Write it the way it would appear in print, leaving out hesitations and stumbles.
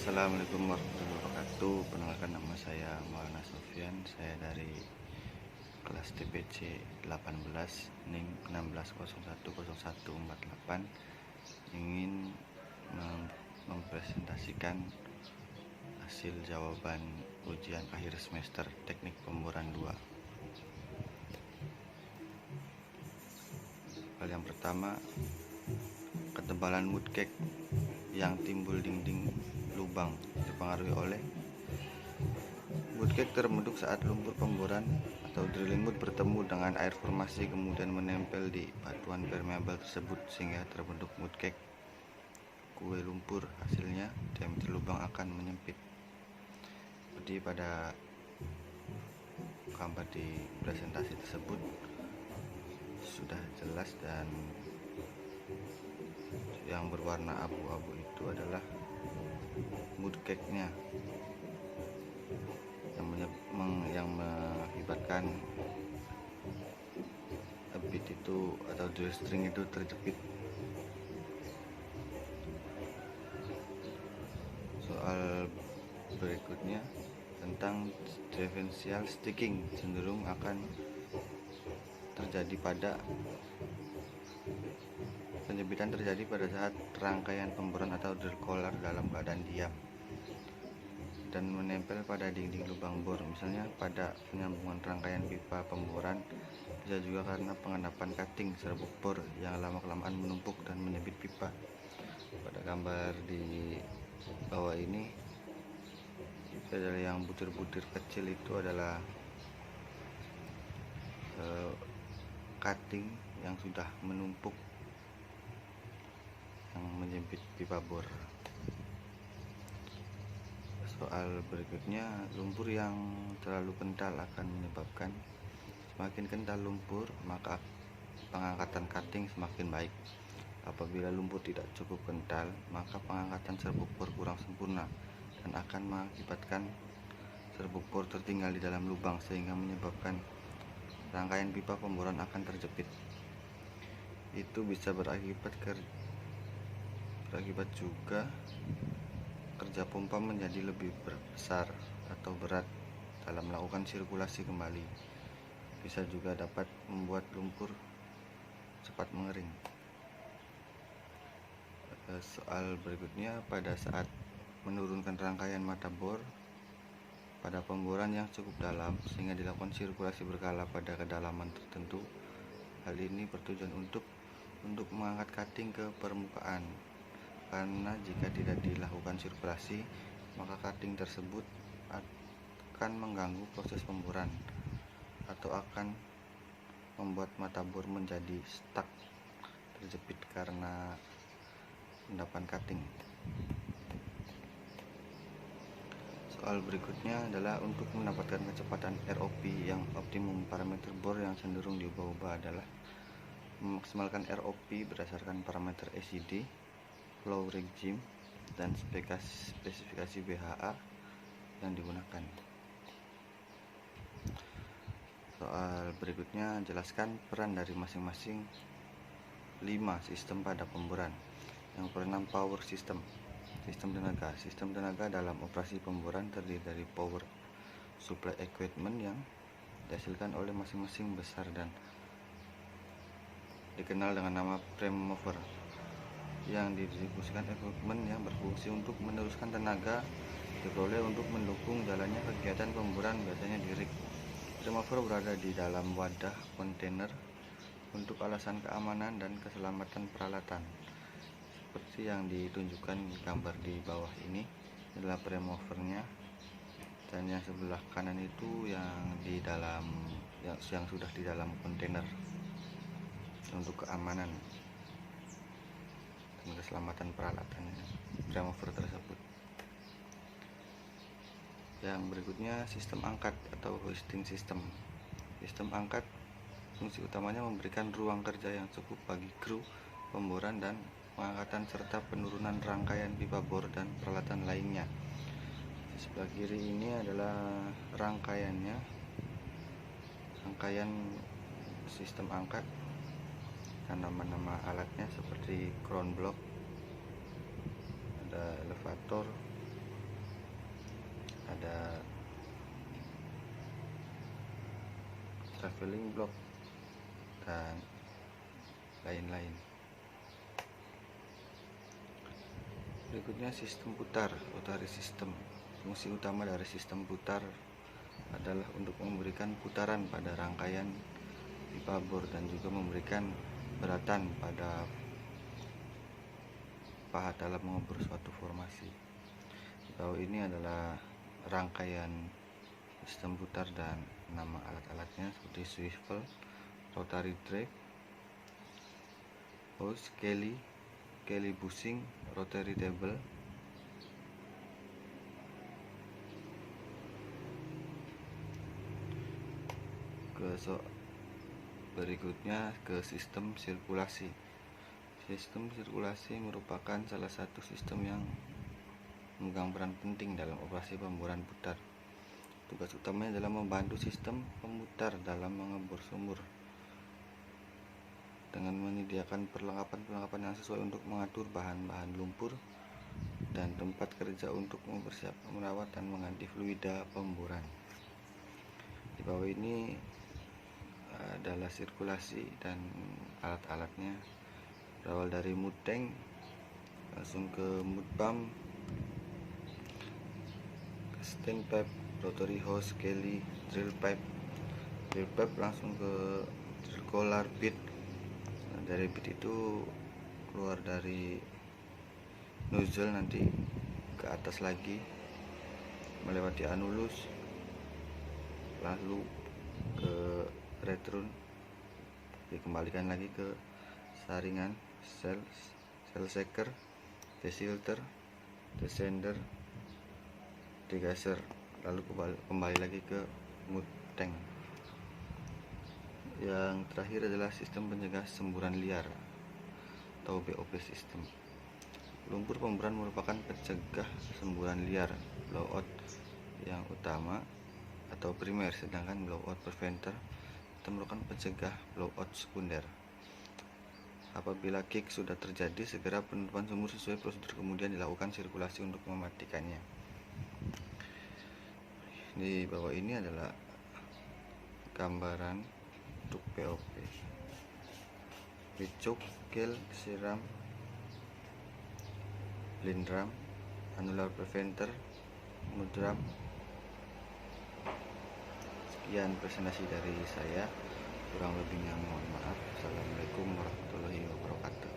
Assalamualaikum warahmatullahi wabarakatuh. Perkenalkan, nama saya Maulana Sofyan. Saya dari kelas TPC 18 NIM 16010148 ingin mempresentasikan hasil jawaban ujian akhir semester teknik pemboran 2. Hal yang pertama, ketebalan wood cake yang timbul dinding lubang dipengaruhi oleh wood cake terbentuk saat lumpur pemboran atau drilling mud bertemu dengan air formasi kemudian menempel di batuan permeable tersebut sehingga terbentuk wood cake. Kue lumpur hasilnya diameter lubang akan menyempit. Seperti pada gambar di presentasi tersebut sudah jelas, dan yang berwarna abu-abu itu adalah wood cake-nya yang mengakibatkan bit itu atau drill string itu terjepit. Soal berikutnya tentang differential sticking cenderung akan terjadi pada penjepitan terjadi pada saat rangkaian pemboran atau drill collar dalam keadaan diam dan menempel pada dinding lubang bor, misalnya pada penyambungan rangkaian pipa pemboran. Bisa juga karena pengendapan cutting serbuk bor yang lama-kelamaan menumpuk dan menyempit pipa. Pada gambar di bawah ini adalah yang butir-butir kecil, itu adalah cutting yang sudah menumpuk yang menyempit pipa bor. Soal berikutnya, lumpur yang terlalu kental akan menyebabkan semakin kental lumpur maka pengangkatan cutting semakin baik. Apabila lumpur tidak cukup kental, maka pengangkatan serbuk bor kurang sempurna dan akan mengakibatkan serbuk bor tertinggal di dalam lubang sehingga menyebabkan rangkaian pipa pemboran akan terjepit. Itu bisa berakibat juga kerja pompa menjadi lebih besar atau berat dalam melakukan sirkulasi kembali. Bisa juga dapat membuat lumpur cepat mengering. Soal berikutnya, pada saat menurunkan rangkaian mata bor pada pemboran yang cukup dalam sehingga dilakukan sirkulasi berkala pada kedalaman tertentu. Hal ini bertujuan untuk mengangkat cutting ke permukaan, karena jika tidak dilakukan sirkulasi maka cutting tersebut akan mengganggu proses pemboran atau akan membuat mata bor menjadi stuck, terjepit karena endapan cutting. Soal berikutnya adalah untuk mendapatkan kecepatan ROP yang optimum. Parameter bor yang cenderung diubah-ubah adalah memaksimalkan ROP berdasarkan parameter SID, flow regime, dan spesifikasi BHA yang digunakan. Soal berikutnya, jelaskan peran dari masing-masing 5 sistem pada pemboran. Yang pertama, power system, sistem tenaga. Sistem tenaga dalam operasi pemboran terdiri dari power supply equipment yang dihasilkan oleh masing-masing besar dan dikenal dengan nama prime mover, yang didistribusikan equipment yang berfungsi untuk meneruskan tenaga diperoleh untuk mendukung jalannya kegiatan pemboran, biasanya di rig. Prime mover berada di dalam wadah kontainer untuk alasan keamanan dan keselamatan peralatan. Seperti yang ditunjukkan gambar di bawah ini adalah prime movernya, dan yang sebelah kanan itu yang sudah di dalam kontainer untuk keamanan dan keselamatan peralatan prime mover tersebut. Yang berikutnya, sistem angkat atau hoisting system. Sistem angkat fungsi utamanya memberikan ruang kerja yang cukup bagi kru pemboran dan pengangkatan serta penurunan rangkaian pipa bor dan peralatan lainnya. Di sebelah kiri ini adalah rangkaian sistem angkat dan nama-nama alatnya seperti crown block, ada elevator, ada traveling block dan lain-lain. Berikutnya sistem putar, rotary system. Fungsi utama dari sistem putar adalah untuk memberikan putaran pada rangkaian pipa bor dan juga memberikan beratan pada pahat dalam mengebor suatu formasi. Di bawah ini adalah rangkaian sistem putar dan nama alat-alatnya seperti swivel, rotary drive, hose, Kelly bushing, rotary table, berikutnya ke sistem sirkulasi. Sistem sirkulasi merupakan salah satu sistem yang memegang peran penting dalam operasi pemboran putar. Tugas utamanya adalah membantu sistem pemutar dalam mengebor sumur dengan menyediakan perlengkapan yang sesuai untuk mengatur bahan-bahan lumpur dan tempat kerja untuk mempersiapkan, merawat, dan mengganti fluida pemboran. Di bawah ini adalah sirkulasi dan alat-alatnya, berawal dari mud tank langsung ke mud pump, stand pipe, rotary hose, Kelly, drill pipe langsung ke circular bit. Dari bit itu keluar dari nozzle nanti ke atas lagi melewati anulus, lalu ke return, dikembalikan lagi ke saringan, cell shaker, desilter, descender, degasser, lalu kembali lagi ke mud tank. Yang terakhir adalah sistem pencegah semburan liar atau BOP system. Lumpur pemboran merupakan pencegah semburan liar blowout yang utama atau primer, sedangkan blowout preventer itu merupakan pencegah blowout sekunder. Apabila kick sudah terjadi, segera penutupan sumur sesuai prosedur, kemudian dilakukan sirkulasi untuk mematikannya. Di bawah ini adalah gambaran untuk BOP: picuk, kill, siram, blind drum, annular preventer, mud drum. Sekian presentasi dari saya, kurang lebihnya mohon maaf. Assalamualaikum warahmatullahi wabarakatuh.